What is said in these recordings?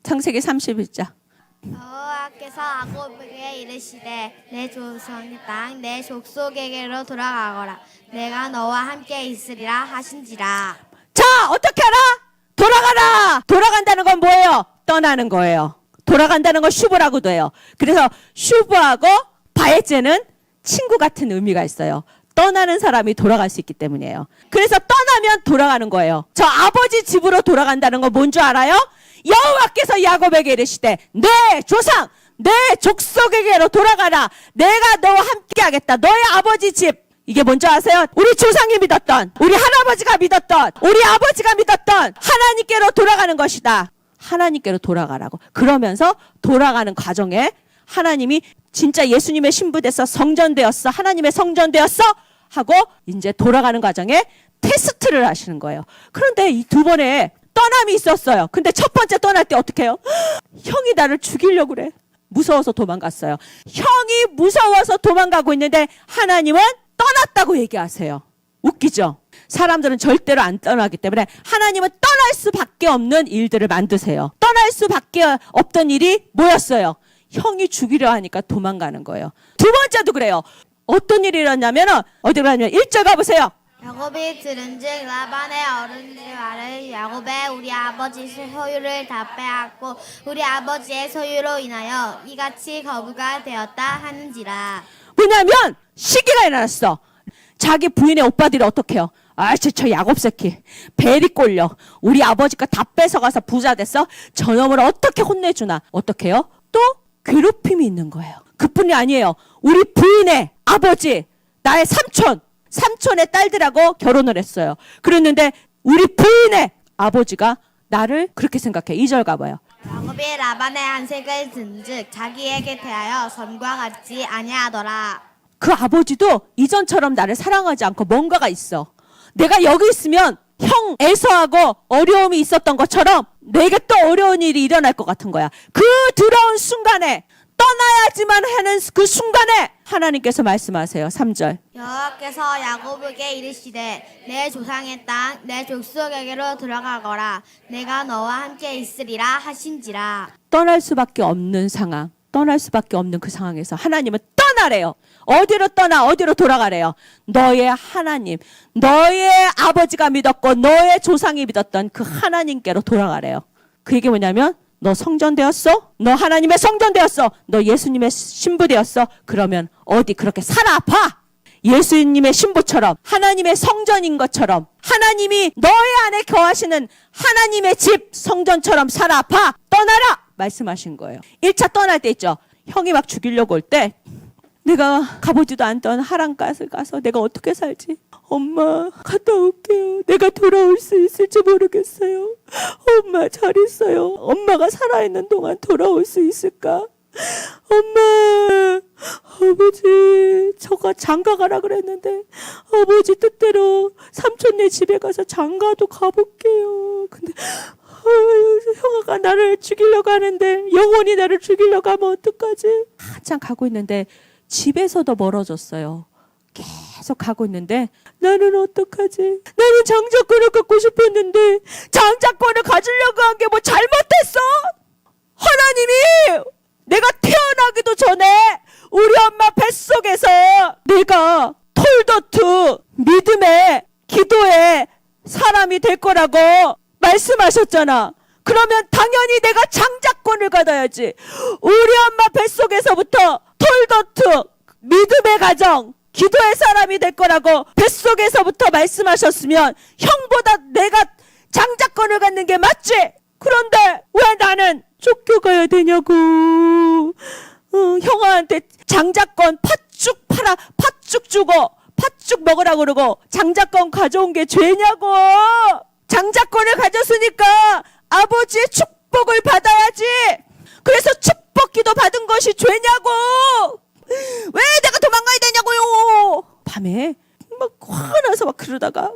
창세기 31장. 여호와께서 야곱에게 이르시되 내 조상의 땅 내 족속에게로 돌아가거라. 내가 너와 함께 있으리라 하신지라. 자, 어떻게 알아? 돌아가라. 돌아간다는 건 뭐예요? 떠나는 거예요. 돌아간다는 건 슈브라고도 해요. 그래서 슈브하고 바에제는 친구 같은 의미가 있어요. 떠나는 사람이 돌아갈 수 있기 때문이에요. 그래서 떠나면 돌아가는 거예요. 저 아버지 집으로 돌아간다는 건 뭔 줄 알아요? 여호와께서 야곱에게 이르시되 내 조상 내 족속에게로 돌아가라. 내가 너와 함께 하겠다. 너의 아버지 집. 이게 뭔지 아세요? 우리 조상이 믿었던, 우리 할아버지가 믿었던, 우리 아버지가 믿었던 하나님께로 돌아가는 것이다. 하나님께로 돌아가라고. 그러면서 돌아가는 과정에 하나님이 진짜 예수님의 신부돼서 성전되었어. 하나님의 성전되었어. 하고 이제 돌아가는 과정에 테스트를 하시는 거예요. 그런데 이 두 번에 떠남이 있었어요. 근데 첫 번째 떠날 때 어떻게 해요? 형이 나를 죽이려고 그래. 무서워서 도망갔어요. 형이 무서워서 도망가고 있는데 하나님은 떠났다고 얘기하세요. 웃기죠? 사람들은 절대로 안 떠나기 때문에 하나님은 떠날 수밖에 없는 일들을 만드세요. 떠날 수밖에 없던 일이 뭐였어요? 형이 죽이려 하니까 도망가는 거예요. 두 번째도 그래요. 어떤 일이 일어났냐면 어디 가냐면 1절 가보세요. 야곱이 들은즉 라반의 어른들의 말을 야곱의 우리 아버지 소유를 다 빼앗고 우리 아버지의 소유로 인하여 이같이 거부가 되었다 하는지라. 뭐냐면 시기가 일어났어. 자기 부인의 오빠들이 어떻게 해요? 저 야곱 새끼 베리 꼴려. 우리 아버지가 다 뺏어가서 부자 됐어. 저놈을 어떻게 혼내주나. 어떻게 해요? 또 괴롭힘이 있는 거예요. 그뿐이 아니에요. 우리 부인의 아버지 나의 삼촌의 딸들하고 결혼을 했어요. 그랬는데 우리 부인의 아버지가 나를 그렇게 생각해. 2절 가봐요. 야곱이 라반의 안색을 든즉 자기에게 대하여 선과 같지 아니하더라. 그 아버지도 이전처럼 나를 사랑하지 않고 뭔가가 있어. 내가 여기 있으면 형 에서하고 어려움이 있었던 것처럼 내게 또 어려운 일이 일어날 것 같은 거야. 그 두려운 순간에 떠나야지만 하는 그 순간에 하나님께서 말씀하세요. 3절. 여호와께서 야곱에게 이르시되 내 조상의 땅 내 족속에게로 들어가거라. 내가 너와 함께 있으리라 하신지라. 떠날 수밖에 없는 상황, 떠날 수밖에 없는 그 상황에서 하나님은 떠나래요. 어디로 떠나? 어디로 돌아가래요? 너의 하나님, 너의 아버지가 믿었고 너의 조상이 믿었던 그 하나님께로 돌아가래요. 그 얘기 뭐냐면 너 성전 되었어? 너 하나님의 성전 되었어? 너 예수님의 신부 되었어? 그러면 어디 그렇게 살아 아파? 예수님의 신부처럼 하나님의 성전인 것처럼 하나님이 너의 안에 거하시는 하나님의 집 성전처럼 살아 아파? 떠나라! 말씀하신 거예요. 1차 떠날 때 있죠. 형이 막 죽이려고 올 때 내가 가보지도 않던 하란갓을 가서 내가 어떻게 살지? 엄마 갔다 올게요. 내가 돌아올 수 있을지 모르겠어요. 엄마 잘 있어요. 엄마가 살아있는 동안 돌아올 수 있을까? 엄마 아버지 저가 장가 가라 그랬는데 아버지 뜻대로 삼촌네 집에 가서 장가도 가볼게요. 근데 형아가 나를 죽이려고 하는데 영원히 나를 죽이려고 하면 어떡하지? 한참 가고 있는데 집에서도 멀어졌어요. 계속 가고 있는데 나는 어떡하지? 나는 장자권을 갖고 싶었는데 장자권을 가지려고 한 게 뭐 잘못했어? 하나님이 내가 태어나기도 전에 우리 엄마 뱃속에서 내가 톨더투 믿음의 기도의 사람이 될 거라고 말씀하셨잖아. 그러면 당연히 내가 장자권을 받아야지. 우리 엄마 뱃속에서부터 톨더투 믿음의 가정 기도의 사람이 될 거라고 뱃속에서부터 말씀하셨으면 형보다 내가 장자권을 갖는 게 맞지? 그런데 왜 나는 쫓겨가야 되냐고. 형아한테 장자권 팥죽 팔아 팥죽 주고 팥죽 먹으라고 그러고 장자권 가져온 게 죄냐고. 장자권을 가졌으니까 아버지의 축복을 받아야지. 그래서 축복기도 받은 것이 죄냐고. 왜 내가 도망가야 되냐고요. 밤에 막 화나서 막 그러다가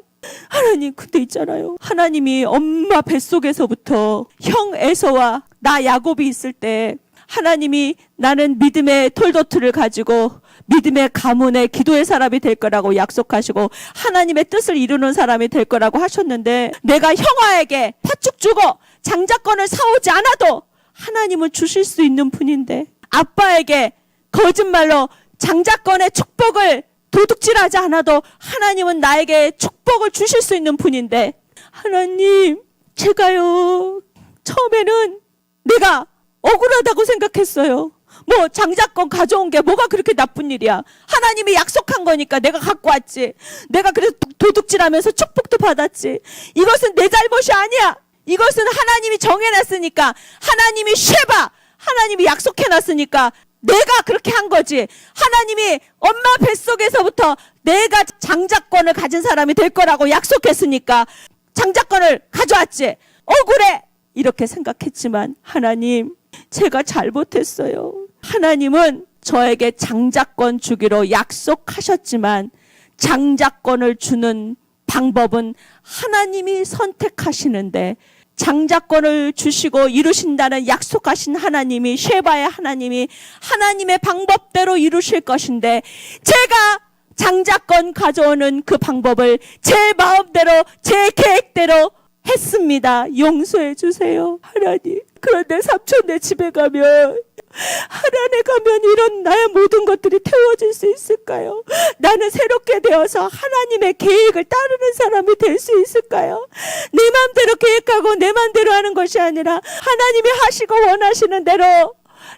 하나님 근데 있잖아요. 하나님이 엄마 뱃속에서부터 형 에서와 나 야곱이 있을 때 하나님이 나는 믿음의 톨더트를 가지고 믿음의 가문의 기도의 사람이 될 거라고 약속하시고 하나님의 뜻을 이루는 사람이 될 거라고 하셨는데 내가 형아에게 팥죽 주고 장자권을 사오지 않아도 하나님은 주실 수 있는 분인데 아빠에게 거짓말로 장자권의 축복을 도둑질하지 않아도 하나님은 나에게 축복을 주실 수 있는 분인데 하나님 제가요 처음에는 내가 억울하다고 생각했어요. 뭐 장자권 가져온 게 뭐가 그렇게 나쁜 일이야. 하나님이 약속한 거니까 내가 갖고 왔지. 내가 그래서 도둑질하면서 축복도 받았지. 이것은 내 잘못이 아니야. 이것은 하나님이 정해놨으니까 하나님이 쉐바 하나님이 약속해놨으니까 내가 그렇게 한 거지. 하나님이 엄마 뱃속에서부터 내가 장자권을 가진 사람이 될 거라고 약속했으니까 장자권을 가져왔지. 억울해 이렇게 생각했지만 하나님 제가 잘못했어요. 하나님은 저에게 장자권 주기로 약속하셨지만 장자권을 주는 방법은 하나님이 선택하시는데 장자권을 주시고 이루신다는 약속하신 하나님이 쉐바의 하나님이 하나님의 방법대로 이루실 것인데 제가 장자권 가져오는 그 방법을 제 마음대로 제 계획대로 했습니다. 용서해 주세요 하나님. 그런데 삼촌네 집에 가면 하란에 가면 이런 나의 모든 것들이 태워질 수 있을까요? 나는 새롭게 되어서 하나님의 계획을 따르는 사람이 될 수 있을까요? 내 마음대로 계획하고 내 마음대로 하는 것이 아니라 하나님이 하시고 원하시는 대로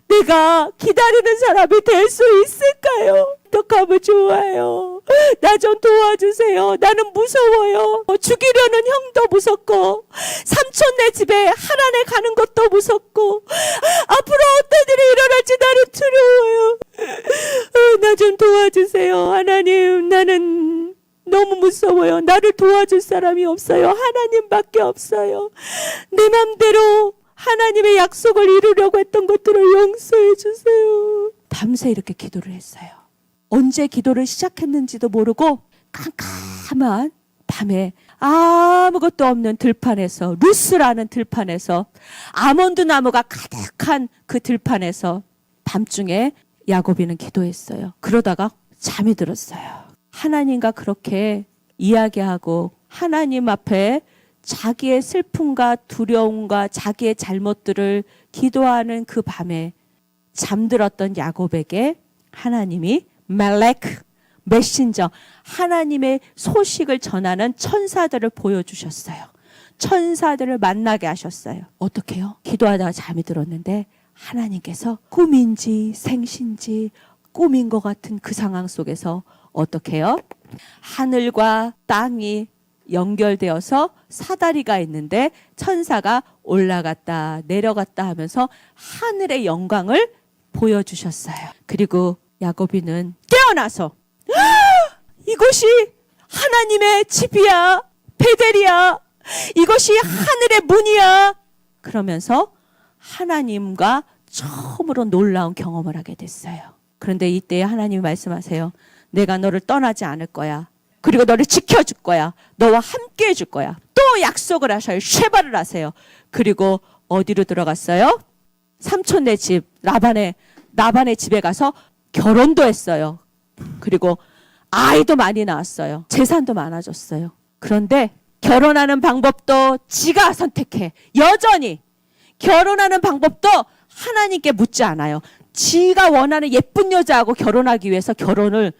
내가 기다리는 사람이 될 수 있을까요? 어떡하면 좋아요. 나 좀 도와주세요. 나는 무서워요. 죽이려는 형도 무섭고 삼촌네 집에 하란에 가는 것도 무섭고 앞으로 어떤 일이 일어날지 나는 두려워요. 나 좀 도와주세요. 하나님 나는 너무 무서워요. 나를 도와줄 사람이 없어요. 하나님밖에 없어요. 내 맘대로 하나님의 약속을 이루려고 했던 것들을 용서해 주세요. 밤새 이렇게 기도를 했어요. 언제 기도를 시작했는지도 모르고 깜깜한 밤에 아무것도 없는 들판에서 루스라는 들판에서 아몬드 나무가 가득한 그 들판에서 밤중에 야곱이는 기도했어요. 그러다가 잠이 들었어요. 하나님과 그렇게 이야기하고 하나님 앞에 자기의 슬픔과 두려움과 자기의 잘못들을 기도하는 그 밤에 잠들었던 야곱에게 하나님이 멜렉 메신저 하나님의 소식을 전하는 천사들을 보여주셨어요. 천사들을 만나게 하셨어요. 어떻게요? 기도하다가 잠이 들었는데 하나님께서 꿈인지 생신지 꿈인 것 같은 그 상황 속에서 어떻게요? 하늘과 땅이 연결되어서 사다리가 있는데 천사가 올라갔다 내려갔다 하면서 하늘의 영광을 보여주셨어요. 그리고 야곱이는 깨어나서 이것이 하나님의 집이야, 베델이야, 이것이 하늘의 문이야 그러면서 하나님과 처음으로 놀라운 경험을 하게 됐어요. 그런데 이때 하나님이 말씀하세요. 내가 너를 떠나지 않을 거야. 그리고 너를 지켜줄 거야. 너와 함께 해줄 거야. 또 약속을 하셔요. 쉐바를 하세요. 그리고 어디로 들어갔어요? 삼촌네 집 라반의 집에 가서 결혼도 했어요. 그리고 아이도 많이 낳았어요. 재산도 많아졌어요. 그런데 결혼하는 방법도 지가 선택해. 여전히 결혼하는 방법도 하나님께 묻지 않아요. 지가 원하는 예쁜 여자하고 결혼하기 위해서 결혼을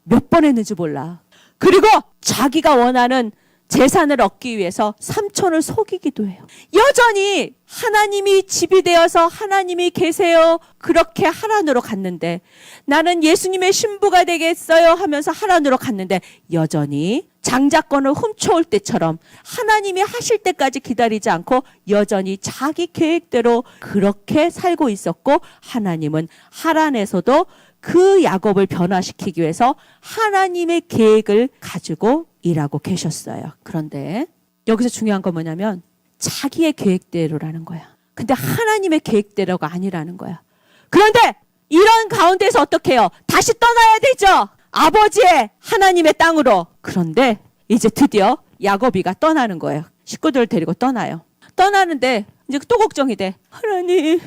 몇 번 했는지 몰라. 그리고 자기가 원하는 재산을 얻기 위해서 삼촌을 속이기도 해요. 여전히 하나님이 집이 되어서 하나님이 계세요. 그렇게 하란으로 갔는데 나는 예수님의 신부가 되겠어요 하면서 하란으로 갔는데 여전히 장자권을 훔쳐올 때처럼 하나님이 하실 때까지 기다리지 않고 여전히 자기 계획대로 그렇게 살고 있었고 하나님은 하란에서도 그 야곱을 변화시키기 위해서 하나님의 계획을 가지고 일하고 계셨어요. 그런데 여기서 중요한 건 뭐냐면 자기의 계획대로라는 거야. 근데 하나님의 계획대로가 아니라는 거야. 그런데 이런 가운데서 어떻게 해요? 다시 떠나야 되죠. 아버지의 하나님의 땅으로. 그런데 이제 드디어 야곱이가 떠나는 거예요. 식구들을 데리고 떠나요. 떠나는데 이제 또 걱정이 돼. 하나님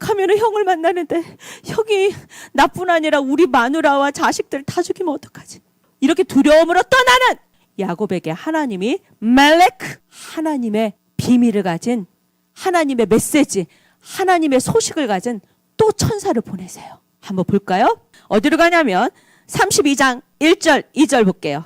가면은 형을 만나는데 형이 나뿐 아니라 우리 마누라와 자식들 다 죽이면 어떡하지? 이렇게 두려움으로 떠나는 야곱에게 하나님이 멜렉 하나님의 비밀을 가진 하나님의 메시지 하나님의 소식을 가진 또 천사를 보내세요. 한번 볼까요? 어디로 가냐면 32장 1절 2절 볼게요.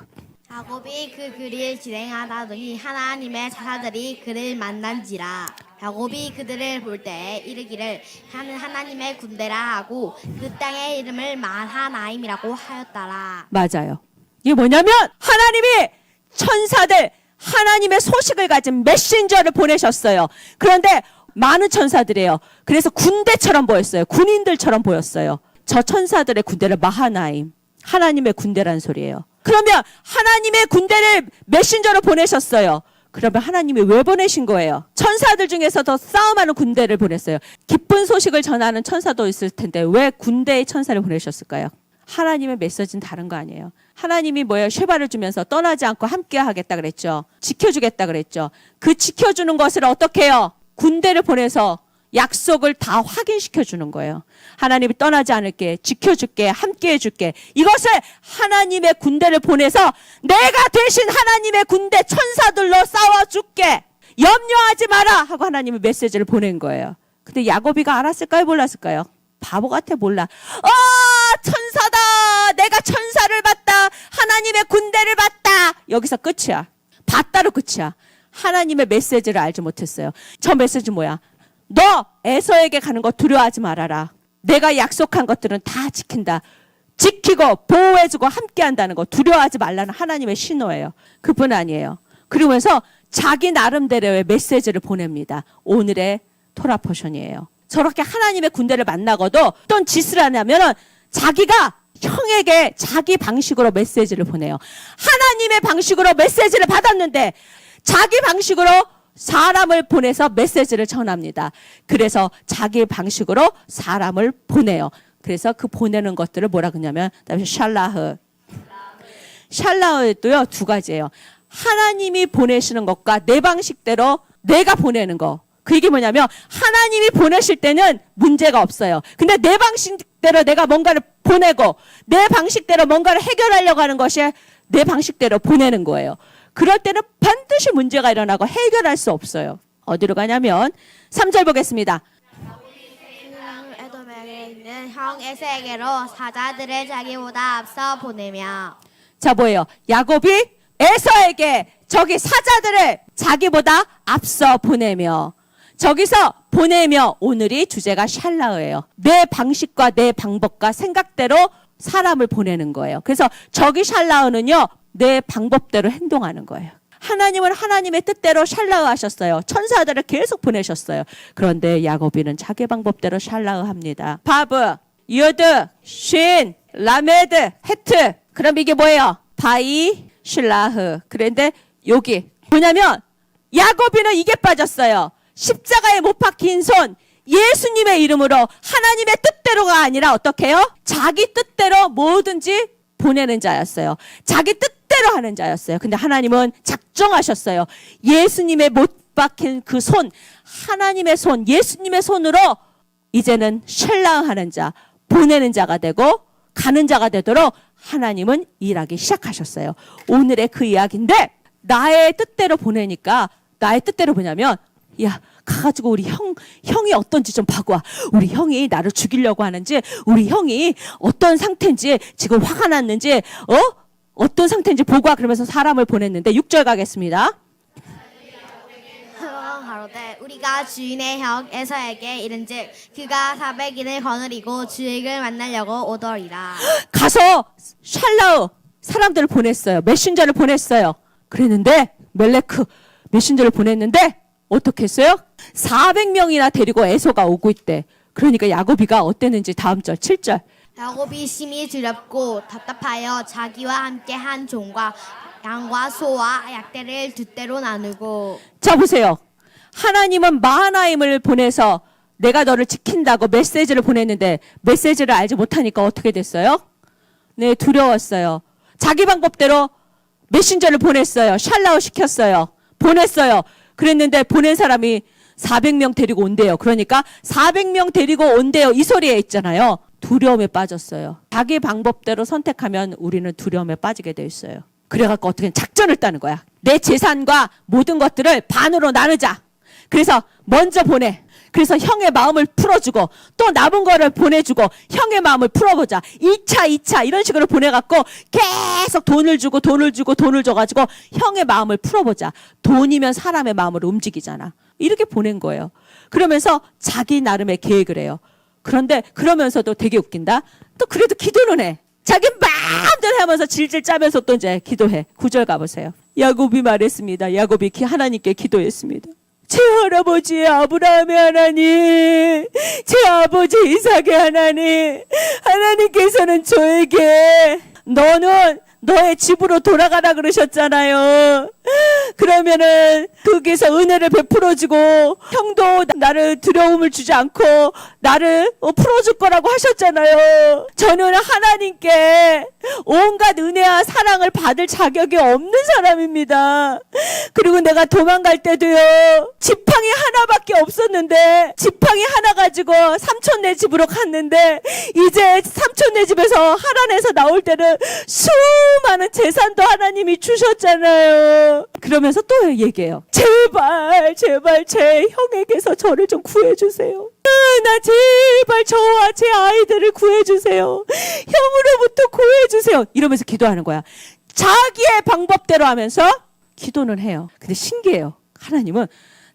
야곱이 그 길을 진행하다더니 하나님의 천사들이 그를 만난지라. 야곱이 그들을 볼 때에 이르기를 하는 하나님의 군대라 하고 그 땅의 이름을 마하나임이라고 하였더라. 맞아요. 이게 뭐냐면 하나님이 천사들, 하나님의 소식을 가진 메신저를 보내셨어요. 그런데 많은 천사들이에요. 그래서 군대처럼 보였어요. 군인들처럼 보였어요. 저 천사들의 군대를 마하나임, 하나님의 군대라는 소리예요. 그러면 하나님의 군대를 메신저로 보내셨어요. 그러면 하나님이 왜 보내신 거예요? 천사들 중에서 더 싸움하는 군대를 보냈어요. 기쁜 소식을 전하는 천사도 있을 텐데 왜 군대의 천사를 보내셨을까요? 하나님의 메시지는 다른 거 아니에요. 하나님이 뭐예요? 쉐바를 주면서 떠나지 않고 함께 하겠다 그랬죠. 지켜주겠다 그랬죠. 그 지켜주는 것을 어떻게 해요? 군대를 보내서 약속을 다 확인시켜 주는 거예요. 하나님이 떠나지 않을게, 지켜줄게, 함께 해줄게. 이것을 하나님의 군대를 보내서 내가 대신 하나님의 군대 천사들로 싸워줄게. 염려하지 마라 하고 하나님의 메시지를 보낸 거예요. 근데 야곱이가 알았을까요? 몰랐을까요? 바보 같아 몰라. 천사다. 내가 천사를 봤다. 하나님의 군대를 봤다. 여기서 끝이야. 봤다로 끝이야. 하나님의 메시지를 알지 못했어요. 저 메시지 뭐야? 너 에서에게 가는 거 두려워하지 말아라. 내가 약속한 것들은 다 지킨다. 지키고 보호해주고 함께한다는 거 두려워하지 말라는 하나님의 신호예요. 그뿐 아니에요. 그러면서 자기 나름대로의 메시지를 보냅니다. 오늘의 토라 포션이에요. 저렇게 하나님의 군대를 만나고도 어떤 짓을 하냐면은 자기가 형에게 자기 방식으로 메시지를 보내요. 하나님의 방식으로 메시지를 받았는데 자기 방식으로 사람을 보내서 메시지를 전합니다. 그래서 자기 방식으로 사람을 보내요. 그래서 그 보내는 것들을 뭐라 그러냐면 샬라흐. 샬라흐도요 두 가지예요. 하나님이 보내시는 것과 내 방식대로 내가 보내는 거. 그 얘기 뭐냐면 하나님이 보내실 때는 문제가 없어요. 근데 내 방식대로 내가 뭔가를 보내고 내 방식대로 뭔가를 해결하려고 하는 것이 내 방식대로 보내는 거예요. 그럴 때는 반드시 문제가 일어나고 해결할 수 없어요. 어디로 가냐면 3절 보겠습니다. 에돔에 있는 형 에서에게로 사자들을 자기보다 앞서 보내며. 자 뭐예요? 야곱이 에서에게 저기 사자들을 자기보다 앞서 보내며. 저기서 보내며 오늘이 주제가 샬라흐예요. 내 방식과 내 방법과 생각대로 사람을 보내는 거예요. 그래서 저기 샬라흐는요. 내 방법대로 행동하는 거예요. 하나님은 하나님의 뜻대로 샬라흐 하셨어요. 천사들을 계속 보내셨어요. 그런데 야곱이는 자기 방법대로 샬라흐 합니다. 바브, 유드, 쉰, 라메드, 헤트. 그럼 이게 뭐예요? 바이, 슐라흐. 그런데 여기 뭐냐면 야곱이는 이게 빠졌어요. 십자가에 못 박힌 손. 예수님의 이름으로 하나님의 뜻대로가 아니라 어떻게 해요? 자기 뜻대로 뭐든지 보내는 자였어요. 자기 뜻대로 하는 자였어요. 근데 하나님은 작정하셨어요. 예수님의 못 박힌 그 손, 하나님의 손, 예수님의 손으로 이제는 샬라하는 자, 보내는 자가 되고 가는 자가 되도록 하나님은 일하기 시작하셨어요. 오늘의 그 이야기인데 나의 뜻대로 보내니까 나의 뜻대로 뭐냐면 야 가가지고 우리 형이 어떤지 좀 봐봐. 우리 형이 나를 죽이려고 하는지 우리 형이 어떤 상태인지 지금 화가 났는지 어떤 상태인지 보고 와. 그러면서 사람을 보냈는데 6절 가겠습니다. 가로되 우리가 주인의 형 에서에게 이른즉 그가 400인을 거느리고 주인을 만나려고 오더리라. 가서 샬라우 사람들을 보냈어요. 메신저를 보냈어요. 그랬는데 멜레크 메신저를 보냈는데 어떻게 했어요? 400명이나 데리고 에서가 오고 있대. 그러니까 야곱이가 어땠는지 다음 절 7절. 야곱이 심히 두렵고 답답하여 자기와 함께 한 종과 양과 소와 약대를 두 대로 나누고. 자 보세요. 하나님은 마하나임을 보내서 내가 너를 지킨다고 메시지를 보냈는데 메시지를 알지 못하니까 어떻게 됐어요? 네, 두려웠어요. 자기 방법대로 메신저를 보냈어요. 샬라우 시켰어요. 보냈어요. 그랬는데 보낸 사람이 400명 데리고 온대요. 그러니까 400명 데리고 온대요. 이 소리에 있잖아요. 두려움에 빠졌어요. 자기 방법대로 선택하면 우리는 두려움에 빠지게 돼 있어요. 그래갖고 어떻게 작전을 짜는 거야. 내 재산과 모든 것들을 반으로 나누자. 그래서 먼저 보내. 그래서 형의 마음을 풀어주고 또 남은 거를 보내주고 형의 마음을 풀어보자. 2차 이런 식으로 보내갖고 계속 돈을 줘가지고 형의 마음을 풀어보자. 돈이면 사람의 마음을 움직이잖아. 이렇게 보낸 거예요. 그러면서 자기 나름의 계획을 해요. 그런데 그러면서도 되게 웃긴다. 또 그래도 기도는 해. 자기 마음대로 하면서 질질 짜면서 또 이제 기도해. 9절 가보세요. 야곱이 말했습니다. 야곱이 하나님께 기도했습니다. 제 할아버지 아브라함의 하나님, 제 아버지 이삭의 하나님, 하나님께서는 저에게 너는 너의 집으로 돌아가라 그러셨잖아요. 그러면은 거기서 은혜를 베풀어주고 형도 나를 두려움을 주지 않고 나를 풀어줄 거라고 하셨잖아요. 저는 하나님께 온갖 은혜와 사랑을 받을 자격이 없는 사람입니다. 그리고 내가 도망갈 때도요, 지팡이 하나밖에 없었는데 지팡이 하나 가지고 삼촌네 집으로 갔는데 이제 삼촌네 집에서 하란에서 나올 때는 수많은 재산도 하나님이 주셨잖아요. 그러면서 또 얘기해요. 제발 제 형에게서 저를 좀 구해주세요. 나 제발 저와 제 아이들을 구해주세요. 형으로부터 구해주세요. 이러면서 기도하는 거야. 자기의 방법대로 하면서 기도는 해요. 근데 신기해요. 하나님은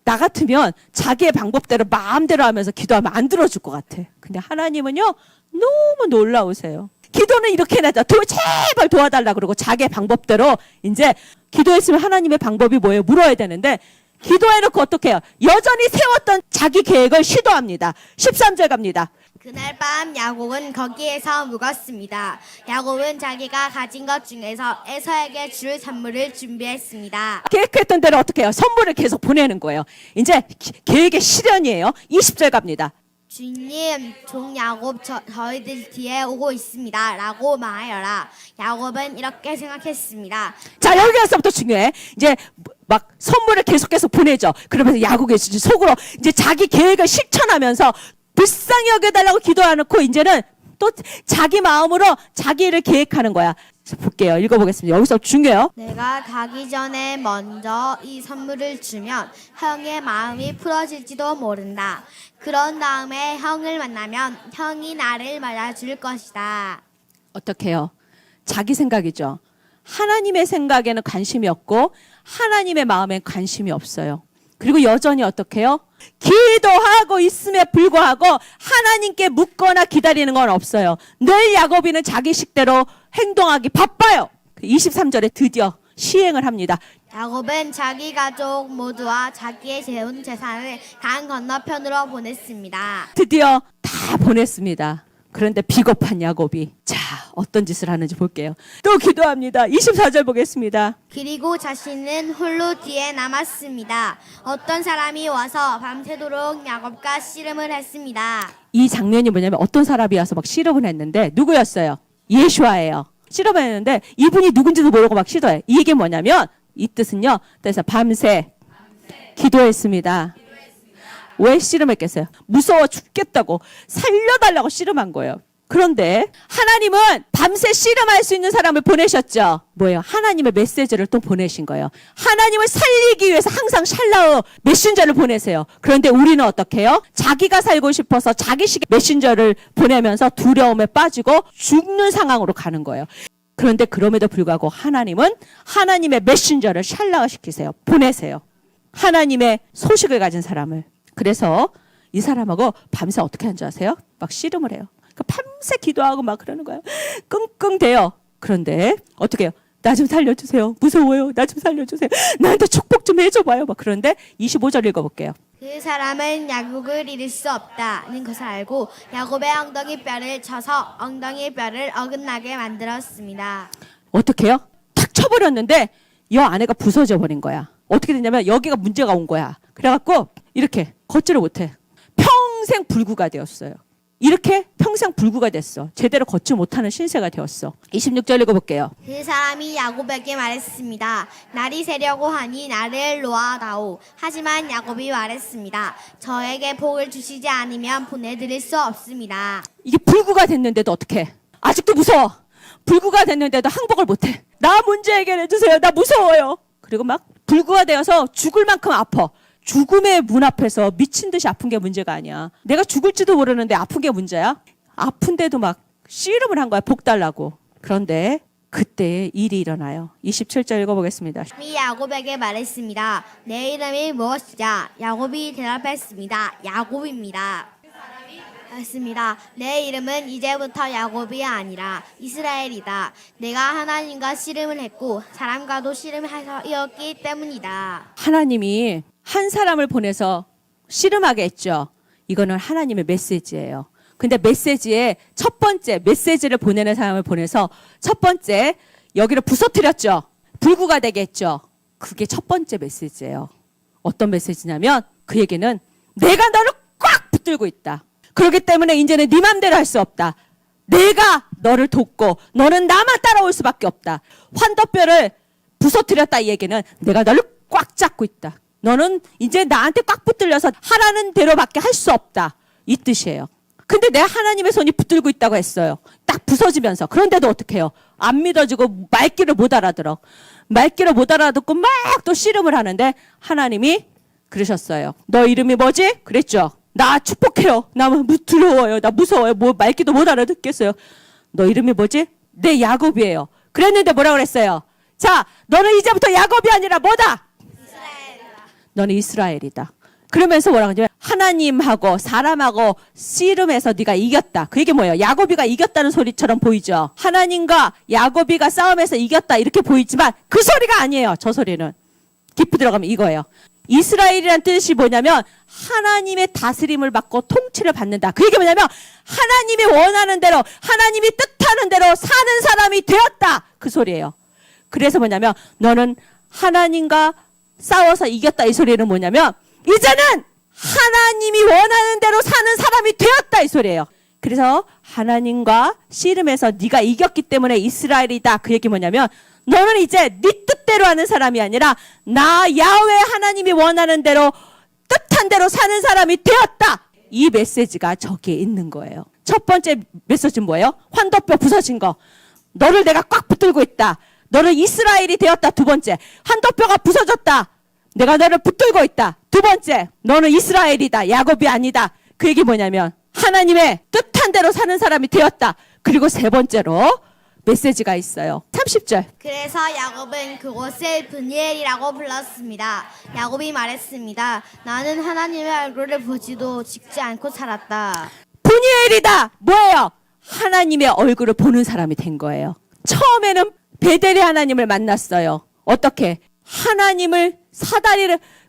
나 같으면 자기의 방법대로 마음대로 하면서 기도하면 안 들어줄 것 같아. 근데 하나님은요, 너무 놀라우세요. 기도는 이렇게 해놨다. 제발 도와달라 그러고 자기의 방법대로 이제 기도했으면 하나님의 방법이 뭐예요? 물어야 되는데 기도해놓고 어떻게 해요? 여전히 세웠던 자기 계획을 시도합니다. 13절 갑니다. 그날 밤 야곱은 거기에서 묵었습니다. 야곱은 자기가 가진 것 중에서 에서에게 줄 선물을 준비했습니다. 계획했던 대로 어떻게 해요? 선물을 계속 보내는 거예요. 이제 계획의 실현이에요. 20절 갑니다. 주님, 종 야곱 저희들 뒤에 오고 있습니다 라고 말하여라. 야곱은 이렇게 생각했습니다. 자, 여기서부터 중요해. 이제 막 선물을 계속해서 보내죠. 그러면서 야곱이 속으로 이제 자기 계획을 실천하면서 불쌍히 여겨달라고 기도해놓고 이제는 또 자기 마음으로 자기 일을 계획하는 거야. 볼게요. 읽어보겠습니다. 여기서 중요해요. 내가 가기 전에 먼저 이 선물을 주면 형의 마음이 풀어질지도 모른다. 그런 다음에 형을 만나면 형이 나를 맞아줄 것이다. 어떻게 해요? 자기 생각이죠. 하나님의 생각에는 관심이 없고 하나님의 마음엔 관심이 없어요. 그리고 여전히 어떻게 해요? 기도하고 있음에 불구하고 하나님께 묻거나 기다리는 건 없어요. 늘 야곱이는 자기 식대로 행동하기 바빠요. 23절에 드디어 시행을 합니다. 야곱은 자기 가족 모두와 자기의 재운 재산을 강 건너편으로 보냈습니다. 드디어 다 보냈습니다. 그런데 비겁한 야곱이 어떤 짓을 하는지 볼게요. 또 기도합니다. 24절 보겠습니다. 그리고 자신은 홀로 뒤에 남았습니다. 어떤 사람이 와서 밤새도록 야곱과 씨름을 했습니다. 이 장면이 뭐냐면 어떤 사람이 와서 막 씨름을 했는데 누구였어요? 예수아예요. 씨름을 했는데 이분이 누군지도 모르고 막 시도해. 이게 뭐냐면 이 뜻은요. 그래서 밤새 기도했습니다. 왜 씨름했겠어요? 무서워 죽겠다고 살려달라고 씨름한 거예요. 그런데 하나님은 밤새 씨름할 수 있는 사람을 보내셨죠. 뭐예요? 하나님의 메시지를 또 보내신 거예요. 하나님을 살리기 위해서 항상 샬라우 메신저를 보내세요. 그런데 우리는 어떻게 해요? 자기가 살고 싶어서 자기식의 메신저를 보내면서 두려움에 빠지고 죽는 상황으로 가는 거예요. 그런데 그럼에도 불구하고 하나님은 하나님의 메신저를 샬라우 시키세요. 보내세요. 하나님의 소식을 가진 사람을. 그래서 이 사람하고 밤새 어떻게 하는 줄 아세요? 막 씨름을 해요. 밤새 기도하고 막 그러는 거예요. 끙끙대요. 그런데 어떻게 해요? 나 좀 살려주세요. 무서워요. 나 좀 살려주세요. 나한테 축복 좀 해줘봐요. 막 그런데 25절 읽어볼게요. 그 사람은 야곱을 잃을 수 없다는 것을 알고 야곱의 엉덩이 뼈를 쳐서 엉덩이 뼈를 어긋나게 만들었습니다. 어떻게 해요? 탁 쳐버렸는데 이 아내가 부서져 버린 거야. 어떻게 됐냐면 여기가 문제가 온 거야. 그래갖고 이렇게 걷지를 못해. 평생 불구가 되었어요. 이렇게 평생 불구가 됐어. 제대로 걷지 못하는 신세가 되었어. 26절 읽어볼게요. 그 사람이 야곱에게 말했습니다. 날이 새려고 하니 나를 놓아다오. 하지만 야곱이 말했습니다. 저에게 복을 주시지 않으면 보내드릴 수 없습니다. 이게 불구가 됐는데도 어떡해? 아직도 무서워. 불구가 됐는데도 항복을 못해. 나 문제 해결해 주세요. 나 무서워요. 그리고 막 불구가 되어서 죽을 만큼 아파. 죽음의 문 앞에서 미친 듯이 아픈 게 문제가 아니야. 내가 죽을지도 모르는데 아픈 게 문제야? 아픈데도 막 씨름을 한 거야. 복 달라고. 그런데 그때 일이 일어나요. 27절 읽어보겠습니다. 이 야곱에게 말했습니다. 내 이름이 무엇이냐? 야곱이 대답했습니다. 야곱입니다. 했습니다. 내 이름은 이제부터 야곱이 아니라 이스라엘이다. 내가 하나님과 씨름을 했고 사람과도 씨름하였기 때문이다. 하나님이 한 사람을 보내서 씨름하게 했죠. 이거는 하나님의 메시지예요. 근데 메시지의 첫 번째 메시지를 보내는 사람을 보내서 첫 번째 여기를 부서뜨렸죠. 불구가 되게 했죠. 그게 첫 번째 메시지예요. 어떤 메시지냐면 그에게는 내가 너를 꽉 붙들고 있다. 그렇기 때문에 이제는 네 맘대로 할 수 없다. 내가 너를 돕고 너는 나만 따라올 수밖에 없다. 환도뼈를 부서뜨렸다. 이 얘기는 내가 너를 꽉 잡고 있다. 너는 이제 나한테 꽉 붙들려서 하라는 대로밖에 할 수 없다. 이 뜻이에요. 근데 내가 하나님의 손이 붙들고 있다고 했어요. 딱 부서지면서. 그런데도 어떻게 해요? 안 믿어지고 말귀를 못 알아들어. 말귀를 못 알아듣고 막 또 씨름을 하는데 하나님이 그러셨어요. 너 이름이 뭐지? 그랬죠. 나 축복해요. 나 두려워요. 나 무서워요. 뭐 말귀도 못 알아듣겠어요. 너 이름이 뭐지? 내 야곱이에요. 그랬는데 뭐라 그랬어요? 자, 너는 이제부터 야곱이 아니라 뭐다? 너는 이스라엘이다. 그러면서 뭐라고 하냐면 하나님하고 사람하고 씨름해서 네가 이겼다. 그게 뭐예요? 야곱이가 이겼다는 소리처럼 보이죠. 하나님과 야곱이가 싸움해서 이겼다 이렇게 보이지만 그 소리가 아니에요. 저 소리는 깊이 들어가면 이거예요. 이스라엘이란 뜻이 뭐냐면 하나님의 다스림을 받고 통치를 받는다. 그게 뭐냐면 하나님이 원하는 대로 하나님이 뜻하는 대로 사는 사람이 되었다. 그 소리예요. 그래서 뭐냐면 너는 하나님과 싸워서 이겼다. 이 소리는 뭐냐면 이제는 하나님이 원하는 대로 사는 사람이 되었다. 이 소리예요. 그래서 하나님과 씨름해서 네가 이겼기 때문에 이스라엘이다. 그 얘기 뭐냐면 너는 이제 네 뜻대로 하는 사람이 아니라 나 야훼 하나님이 원하는 대로 뜻한 대로 사는 사람이 되었다. 이 메시지가 저기에 있는 거예요. 첫 번째 메시지는 뭐예요? 환도뼈 부서진 거. 너를 내가 꽉 붙들고 있다. 너는 이스라엘이 되었다. 두 번째, 환도뼈가 부서졌다. 내가 너를 붙들고 있다. 두 번째, 너는 이스라엘이다. 야곱이 아니다. 그 얘기 뭐냐면 하나님의 뜻한 대로 사는 사람이 되었다. 그리고 세 번째로 메시지가 있어요. 30절. 그래서 야곱은 그곳을 브니엘이라고 불렀습니다. 야곱이 말했습니다. 나는 하나님의 얼굴을 보지도 직지 않고 살았다. 브니엘이다. 뭐예요? 하나님의 얼굴을 보는 사람이 된 거예요. 처음에는 베델의 하나님을 만났어요. 어떻게? 하나님을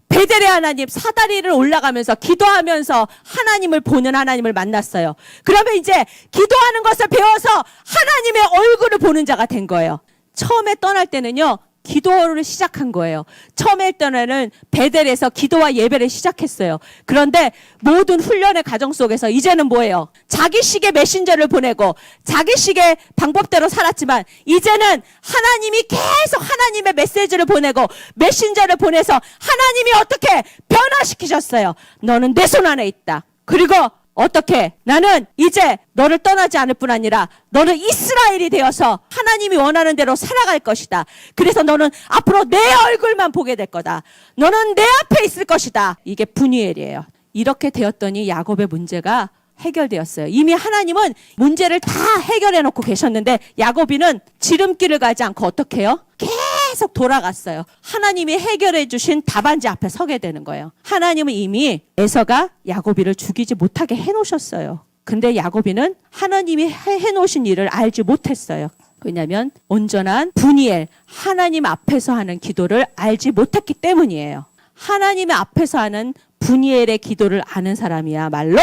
베델의 하나님 사다리를 올라가면서 기도하면서 하나님을 보는 하나님을 만났어요. 그러면 이제 기도하는 것을 배워서 하나님의 얼굴을 보는 자가 된 거예요. 처음에 떠날 때는요. 기도를 시작한 거예요. 처음에 때는 베델에서 기도와 예배를 시작했어요. 그런데 모든 훈련의 과정 속에서 이제는 뭐예요? 자기식의 메신저를 보내고 자기식의 방법대로 살았지만 이제는 하나님이 계속 하나님의 메시지를 보내고 메신저를 보내서 하나님이 어떻게 변화시키셨어요. 너는 내 손 안에 있다. 그리고 어떻게? 나는 이제 너를 떠나지 않을 뿐 아니라 너는 이스라엘이 되어서 하나님이 원하는 대로 살아갈 것이다. 그래서 너는 앞으로 내 얼굴만 보게 될 거다. 너는 내 앞에 있을 것이다. 이게 브니엘이에요. 이렇게 되었더니 야곱의 문제가 해결되었어요. 이미 하나님은 문제를 다 해결해 놓고 계셨는데 야곱이는 지름길을 가지 않고 어떻게 해요? 계속 돌아갔어요. 하나님이 해결해 주신 답안지 앞에 서게 되는 거예요. 하나님은 이미 에서가 야곱이를 죽이지 못하게 해놓으셨어요. 근데 야곱이는 하나님이 해놓으신 일을 알지 못했어요. 왜냐하면 온전한 브니엘, 하나님 앞에서 하는 기도를 알지 못했기 때문이에요. 하나님 앞에서 하는 브니엘의 기도를 아는 사람이야말로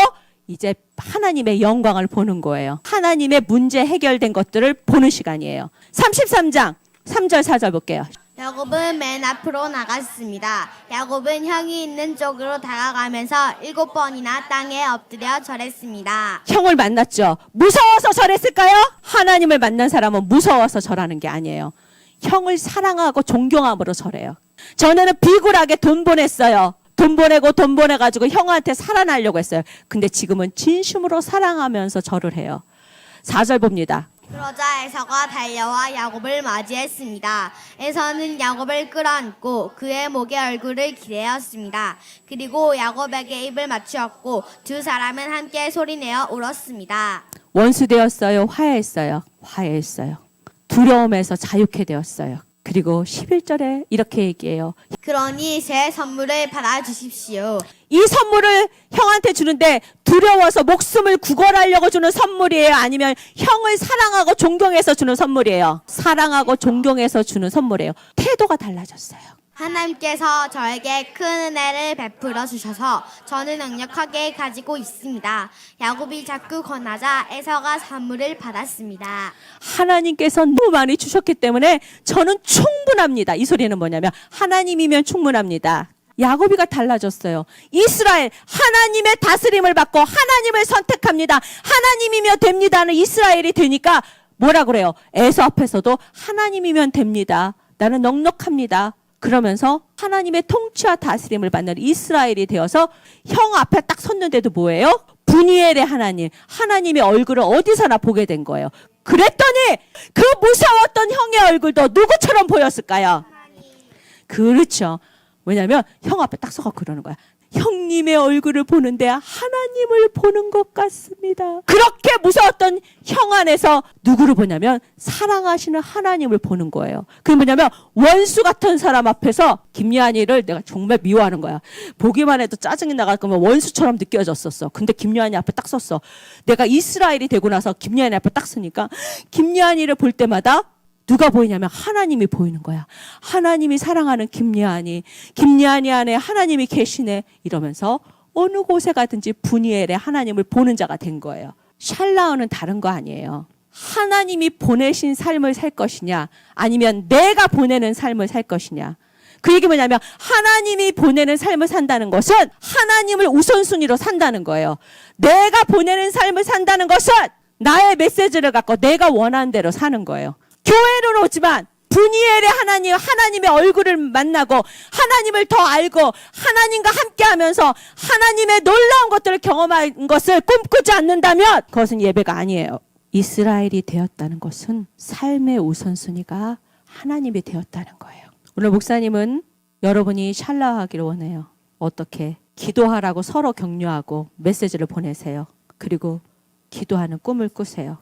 이제 하나님의 영광을 보는 거예요. 하나님의 문제 해결된 것들을 보는 시간이에요. 33장 3절 4절 볼게요. 야곱은 맨 앞으로 나갔습니다. 야곱은 형이 있는 쪽으로 다가가면서 7번이나 땅에 엎드려 절했습니다. 형을 만났죠. 무서워서 절했을까요? 하나님을 만난 사람은 무서워서 절하는 게 아니에요. 형을 사랑하고 존경함으로 절해요. 전에는 비굴하게 돈 보냈어요. 돈 보내가지고 형한테 살아나려고 했어요. 근데 지금은 진심으로 사랑하면서 절을 해요. 4절 봅니다. 그러자 에서가 달려와 야곱을 맞이했습니다. 에서는 야곱을 끌어안고 그의 목에 얼굴을 기대었습니다. 그리고 야곱에게 입을 맞추었고 두 사람은 함께 소리내어 울었습니다. 원수되었어요? 화해했어요? 화해했어요. 두려움에서 자유케 되었어요. 그리고 11절에 이렇게 얘기해요. 그러니 제 선물을 받아주십시오. 이 선물을 형한테 주는데 두려워서 목숨을 구걸하려고 주는 선물이에요? 아니면 형을 사랑하고 존경해서 주는 선물이에요? 사랑하고 존경해서 주는 선물이에요. 태도가 달라졌어요. 하나님께서 저에게 큰 은혜를 베풀어 주셔서 저는 넉넉하게 가지고 있습니다. 야곱이 자꾸 권하자 에서가 선물을 받았습니다. 하나님께서 너무 많이 주셨기 때문에 저는 충분합니다. 이 소리는 뭐냐면 하나님이면 충분합니다. 야곱이가 달라졌어요. 이스라엘 하나님의 다스림을 받고 하나님을 선택합니다. 하나님이면 됩니다는 이스라엘이 되니까 뭐라 그래요? 에서 앞에서도 하나님이면 됩니다. 나는 넉넉합니다. 그러면서 하나님의 통치와 다스림을 받는 이스라엘이 되어서 형 앞에 딱 섰는데도 뭐예요? 분이엘의 하나님, 하나님의 얼굴을 어디서나 보게 된 거예요. 그랬더니 그 무서웠던 형의 얼굴도 누구처럼 보였을까요? 그렇죠. 왜냐하면 형 앞에 딱 서서 그러는 거야. 형님의 얼굴을 보는데 하나님을 보는 것 같습니다. 그렇게 무서웠던 형 안에서 누구를 보냐면 사랑하시는 하나님을 보는 거예요. 그게 뭐냐면 원수 같은 사람 앞에서 김여한이를 내가 정말 미워하는 거야. 보기만 해도 짜증이 나갈 거면 원수처럼 느껴졌었어. 근데 김여한이 앞에 딱 섰어. 내가 이스라엘이 되고 나서 김여한이 앞에 딱 서니까 김여한이를 볼 때마다 누가 보이냐면 하나님이 보이는 거야. 하나님이 사랑하는 김여한이 안에 하나님이 계시네 이러면서 어느 곳에 가든지 분이엘의 하나님을 보는 자가 된 거예요. 샬라우는 다른 거 아니에요. 하나님이 보내신 삶을 살 것이냐 아니면 내가 보내는 삶을 살 것이냐. 그 얘기 뭐냐면 하나님이 보내는 삶을 산다는 것은 하나님을 우선순위로 산다는 거예요. 내가 보내는 삶을 산다는 것은 나의 메시지를 갖고 내가 원하는 대로 사는 거예요. 교회는 오지만 분이엘의 하나님의 얼굴을 만나고 하나님을 더 알고 하나님과 함께하면서 하나님의 놀라운 것들을 경험한 것을 꿈꾸지 않는다면 그것은 예배가 아니에요. 이스라엘이 되었다는 것은 삶의 우선순위가 하나님이 되었다는 거예요. 오늘 목사님은 여러분이 샬라하기를 원해요. 어떻게? 기도하라고 서로 격려하고 메시지를 보내세요. 그리고 기도하는 꿈을 꾸세요.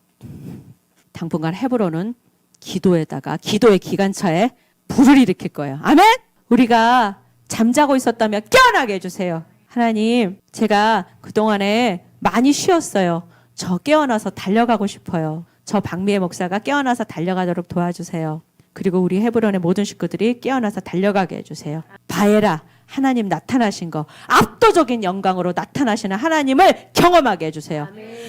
당분간 헤브론은 기도에다가 기도의 기관차에 불을 일으킬 거예요. 아멘? 우리가 잠자고 있었다면 깨어나게 해주세요. 하나님, 제가 그동안에 많이 쉬었어요. 저 깨어나서 달려가고 싶어요. 저 박미애 목사가 깨어나서 달려가도록 도와주세요. 그리고 우리 헤브론의 모든 식구들이 깨어나서 달려가게 해주세요. 바에라, 하나님 나타나신 거, 압도적인 영광으로 나타나시는 하나님을 경험하게 해주세요.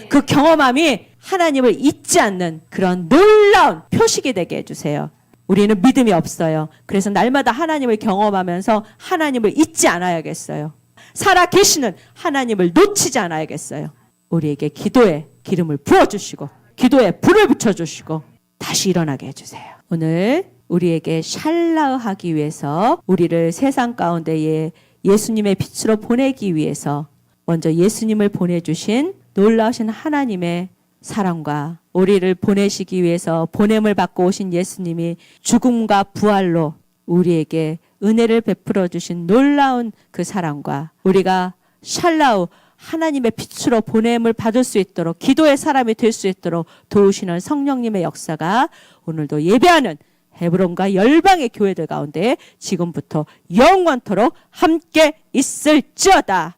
그 경험함이 하나님을 잊지 않는 그런 놀라운 표식이 되게 해주세요. 우리는 믿음이 없어요. 그래서 날마다 하나님을 경험하면서 하나님을 잊지 않아야겠어요. 살아계시는 하나님을 놓치지 않아야겠어요. 우리에게 기도에 기름을 부어주시고 기도에 불을 붙여주시고 다시 일어나게 해주세요. 오늘 우리에게 샬라하기 위해서 우리를 세상 가운데에 예수님의 빛으로 보내기 위해서 먼저 예수님을 보내주신 놀라우신 하나님의 사랑과 우리를 보내시기 위해서 보냄을 받고 오신 예수님이 죽음과 부활로 우리에게 은혜를 베풀어 주신 놀라운 그 사랑과 우리가 샬라우 하나님의 빛으로 보냄을 받을 수 있도록 기도의 사람이 될 수 있도록 도우시는 성령님의 역사가 오늘도 예배하는 헤브론과 열방의 교회들 가운데 지금부터 영원토록 함께 있을지어다.